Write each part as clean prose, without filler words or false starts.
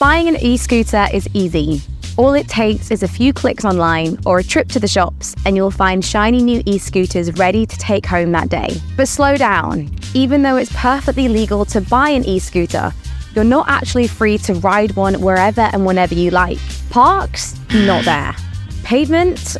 Buying an e-scooter is easy. All it takes is a few clicks online or a trip to the shops and you'll find shiny new e-scooters ready to take home that day. But slow down. Even though it's perfectly legal to buy an e-scooter, you're not actually free to ride one wherever and whenever you like. Parks? Not there. Pavement?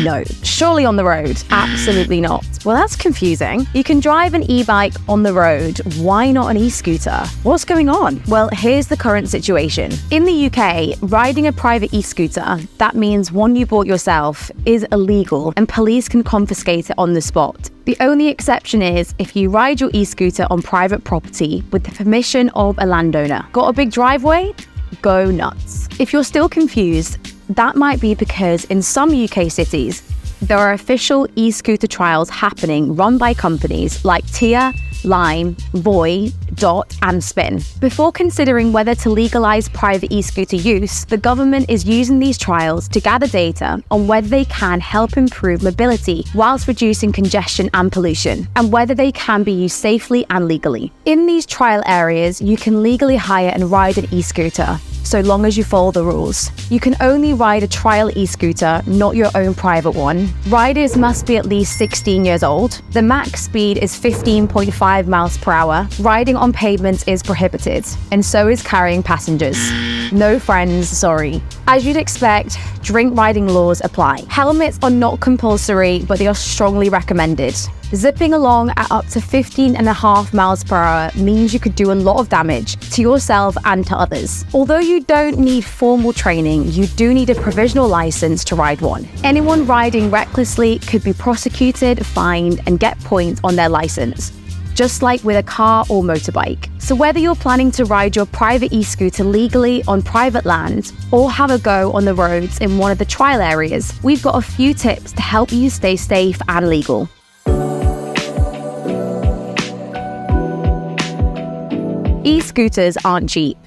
No. Surely on the road? Absolutely not. Well, that's confusing. You can drive an e-bike on the road. Why not an e-scooter? What's going on? Well, here's the current situation. In the UK, riding a private e-scooter, that means one you bought yourself, is illegal and police can confiscate it on the spot. The only exception is if you ride your e-scooter on private property with the permission of a landowner. Got a big driveway? Go nuts. If you're still confused, that might be because in some UK cities, there are official e-scooter trials happening run by companies like Tia, Lime, Voi, Dot and Spin. Before considering whether to legalise private e-scooter use, the government is using these trials to gather data on whether they can help improve mobility whilst reducing congestion and pollution, and whether they can be used safely and legally. In these trial areas, you can legally hire and ride an e-scooter, so long as you follow the rules. You can only ride a trial e-scooter, not your own private one. Riders must be at least 16 years old. The max speed is 15.5 miles per hour. Riding on pavements is prohibited, and so is carrying passengers. No friends, sorry. As you'd expect, drink riding laws apply. Helmets are not compulsory, but they are strongly recommended. Zipping along at up to 15.5 miles per hour means you could do a lot of damage to yourself and to others. Although you don't need formal training, you do need a provisional license to ride one. Anyone riding recklessly could be prosecuted, fined, and get points on their license, just like with a car or motorbike. So whether you're planning to ride your private e-scooter legally on private land or have a go on the roads in one of the trial areas, we've got a few tips to help you stay safe and legal. E-scooters aren't cheap,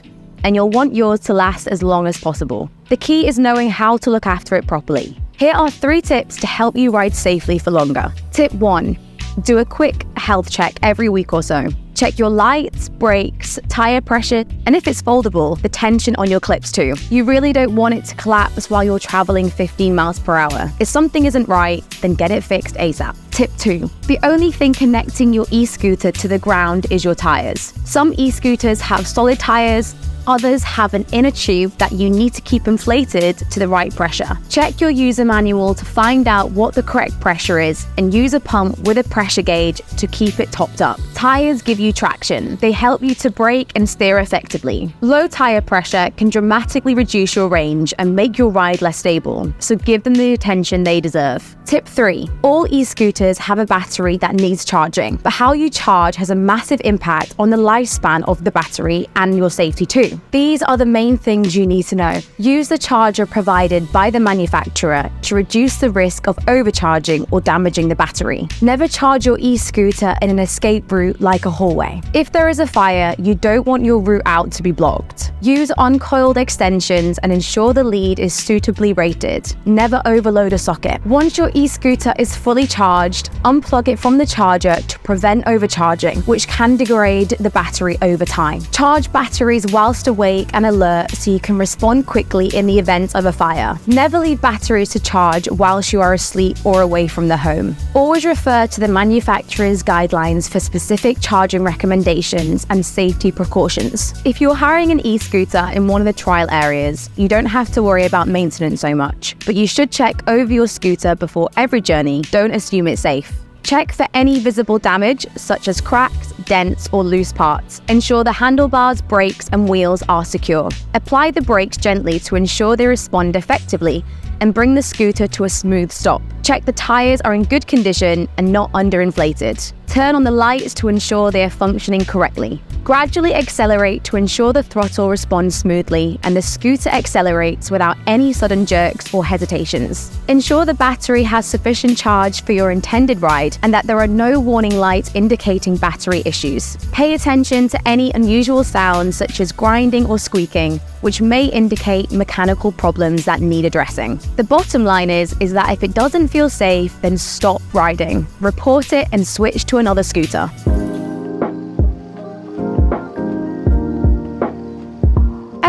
and you'll want yours to last as long as possible. The key is knowing how to look after it properly. Here are 3 tips to help you ride safely for longer. Tip 1. Do a quick health check every week or so. Check your lights, brakes, tire pressure, and if it's foldable, the tension on your clips too. You really don't want it to collapse while you're traveling 15 miles per hour. If something isn't right, then get it fixed ASAP. Tip 2. The only thing connecting your e-scooter to the ground is your tires. Some e-scooters have solid tires, others have an inner tube that you need to keep inflated to the right pressure. Check your user manual to find out what the correct pressure is and use a pump with a pressure gauge to keep it topped up. Tires give you traction. They help you to brake and steer effectively. Low tire pressure can dramatically reduce your range and make your ride less stable, so give them the attention they deserve. Tip 3. All e-scooters have a battery that needs charging, but how you charge has a massive impact on the lifespan of the battery and your safety too. These are the main things you need to know. Use the charger provided by the manufacturer to reduce the risk of overcharging or damaging the battery. Never charge your e-scooter in an escape route like a hallway. If there is a fire, you don't want your route out to be blocked. Use uncoiled extensions and ensure the lead is suitably rated. Never overload a socket. Once your e-scooter is fully charged, unplug it from the charger to prevent overcharging, which can degrade the battery over time. Charge batteries whilst awake and alert so you can respond quickly in the event of a fire. Never leave batteries to charge whilst you are asleep or away from the home. Always refer to the manufacturer's guidelines for specific charging recommendations and safety precautions. If you're hiring an e-scooter in one of the trial areas, you don't have to worry about maintenance so much, but you should check over your scooter before every journey. Don't assume it's safe. Check for any visible damage, such as cracks, dents, or loose parts. Ensure the handlebars, brakes, and wheels are secure. Apply the brakes gently to ensure they respond effectively and bring the scooter to a smooth stop. Check the tires are in good condition and not underinflated. Turn on the lights to ensure they are functioning correctly. Gradually accelerate to ensure the throttle responds smoothly and the scooter accelerates without any sudden jerks or hesitations. Ensure the battery has sufficient charge for your intended ride and that there are no warning lights indicating battery issues. Pay attention to any unusual sounds such as grinding or squeaking, which may indicate mechanical problems that need addressing. The bottom line is that if it doesn't feel safe, then stop riding. Report it and switch to another scooter.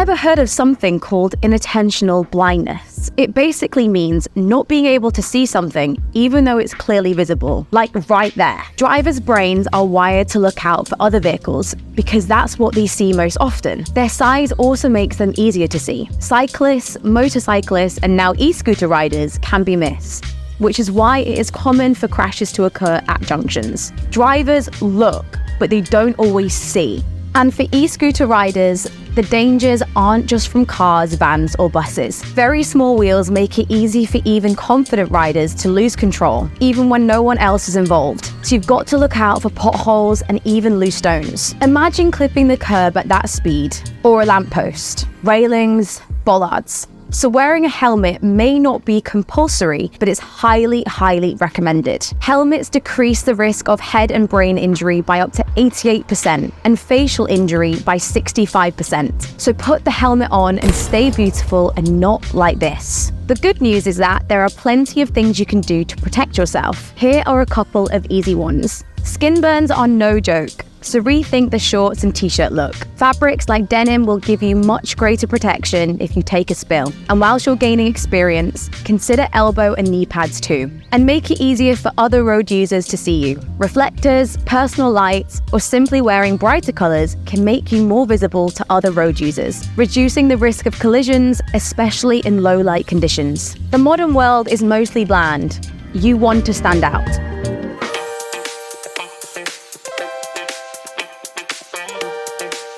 ever heard of something called inattentional blindness? It basically means not being able to see something even though it's clearly visible, like right there. Drivers' brains are wired to look out for other vehicles because that's what they see most often. Their size also makes them easier to see. Cyclists, motorcyclists, and now e-scooter riders can be missed, which is why it is common for crashes to occur at junctions. Drivers look, but they don't always see. And for e-scooter riders, the dangers aren't just from cars, vans, or buses. Very small wheels make it easy for even confident riders to lose control, even when no one else is involved. So you've got to look out for potholes and even loose stones. Imagine clipping the curb at that speed, or a lamppost, railings, bollards. So wearing a helmet may not be compulsory, but it's highly, highly recommended. Helmets decrease the risk of head and brain injury by up to 88% and facial injury by 65%. So put the helmet on and stay beautiful and not like this. The good news is that there are plenty of things you can do to protect yourself. Here are a couple of easy ones. Skin burns are no joke, so rethink the shorts and t-shirt look. Fabrics like denim will give you much greater protection if you take a spill. And whilst you're gaining experience, consider elbow and knee pads too. And make it easier for other road users to see you. Reflectors, personal lights, or simply wearing brighter colours can make you more visible to other road users, reducing the risk of collisions, especially in low light conditions. The modern world is mostly bland. You want to stand out.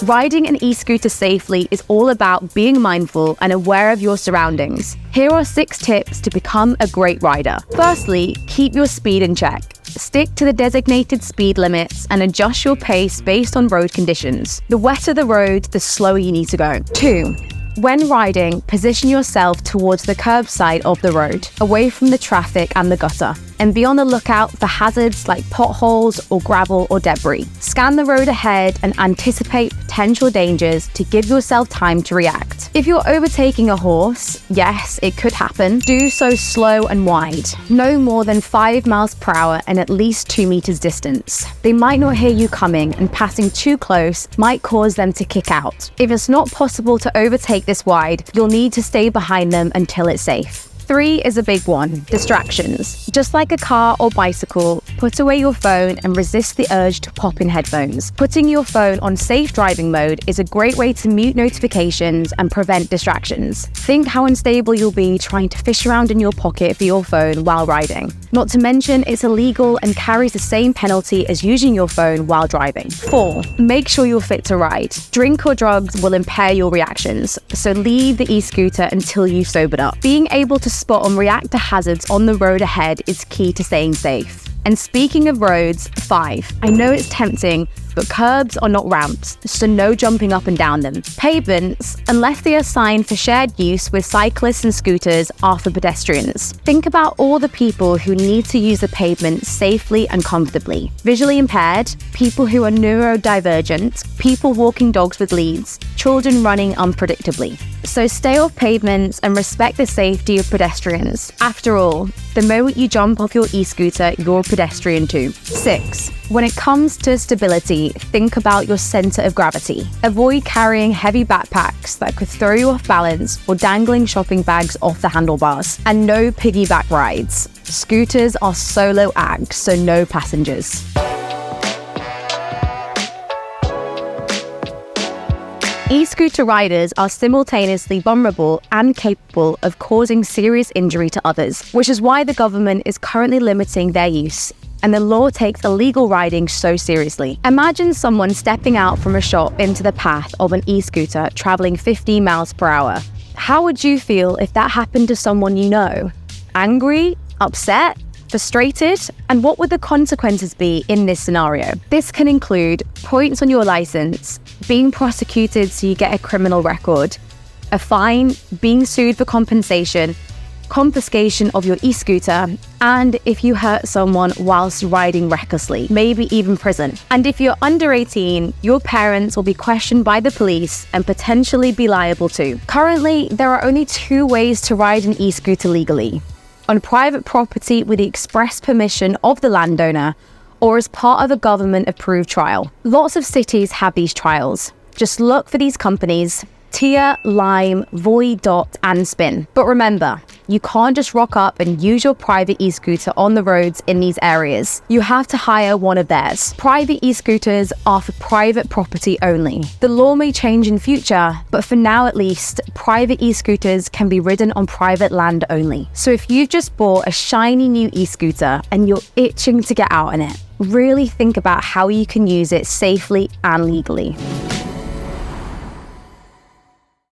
Riding an e-scooter safely is all about being mindful and aware of your surroundings. Here are 6 tips to become a great rider. Firstly, keep your speed in check. Stick to the designated speed limits and adjust your pace based on road conditions. The wetter the road, the slower you need to go. 2. When riding, position yourself towards the curbside of the road, away from the traffic and the gutter, and be on the lookout for hazards like potholes or gravel or debris. Scan the road ahead and anticipate potential dangers to give yourself time to react. If you're overtaking a horse, yes, it could happen, do so slow and wide. No more than 5 miles per hour and at least 2 meters distance. They might not hear you coming, and passing too close might cause them to kick out. If it's not possible to overtake this wide, you'll need to stay behind them until it's safe. 3 is a big one: distractions. Just like a car or bicycle, put away your phone and resist the urge to pop in headphones. Putting your phone on safe driving mode is a great way to mute notifications and prevent distractions. Think how unstable you'll be trying to fish around in your pocket for your phone while riding. Not to mention, it's illegal and carries the same penalty as using your phone while driving. 4, make sure you're fit to ride. Drink or drugs will impair your reactions, so leave the e-scooter until you've sobered up. Being able to spot and react to hazards on the road ahead is key to staying safe. And speaking of roads, 5. I know it's tempting, but curbs are not ramps, so no jumping up and down them. Pavements, unless they are signed for shared use with cyclists and scooters, are for pedestrians. Think about all the people who need to use the pavement safely and comfortably. Visually impaired, people who are neurodivergent, people walking dogs with leads, children running unpredictably. So stay off pavements and respect the safety of pedestrians. After all, the moment you jump off your e-scooter, you're a pedestrian too. 6. When it comes to stability, think about your center of gravity. Avoid carrying heavy backpacks that could throw you off balance or dangling shopping bags off the handlebars. And no piggyback rides. Scooters are solo acts, so no passengers. E-scooter riders are simultaneously vulnerable and capable of causing serious injury to others, which is why the government is currently limiting their use, and the law takes illegal riding so seriously. Imagine someone stepping out from a shop into the path of an e-scooter traveling 50 miles per hour. How would you feel if that happened to someone you know? Angry? Upset? Frustrated? And what would the consequences be in this scenario? This can include points on your license, being prosecuted so you get a criminal record, a fine, being sued for compensation, confiscation of your e-scooter, and if you hurt someone whilst riding recklessly, maybe even prison. And if you're under 18, your parents will be questioned by the police and potentially be liable too. Currently, there are only 2 ways to ride an e-scooter legally: on private property with the express permission of the landowner, or as part of a government-approved trial. Lots of cities have these trials. Just look for these companies, Tier, Lime, Voy, Dot, and Spin. But remember, you can't just rock up and use your private e-scooter on the roads in these areas. You have to hire one of theirs. Private e-scooters are for private property only. The law may change in future, but for now at least, private e-scooters can be ridden on private land only. So if you've just bought a shiny new e-scooter and you're itching to get out on it, really think about how you can use it safely and legally.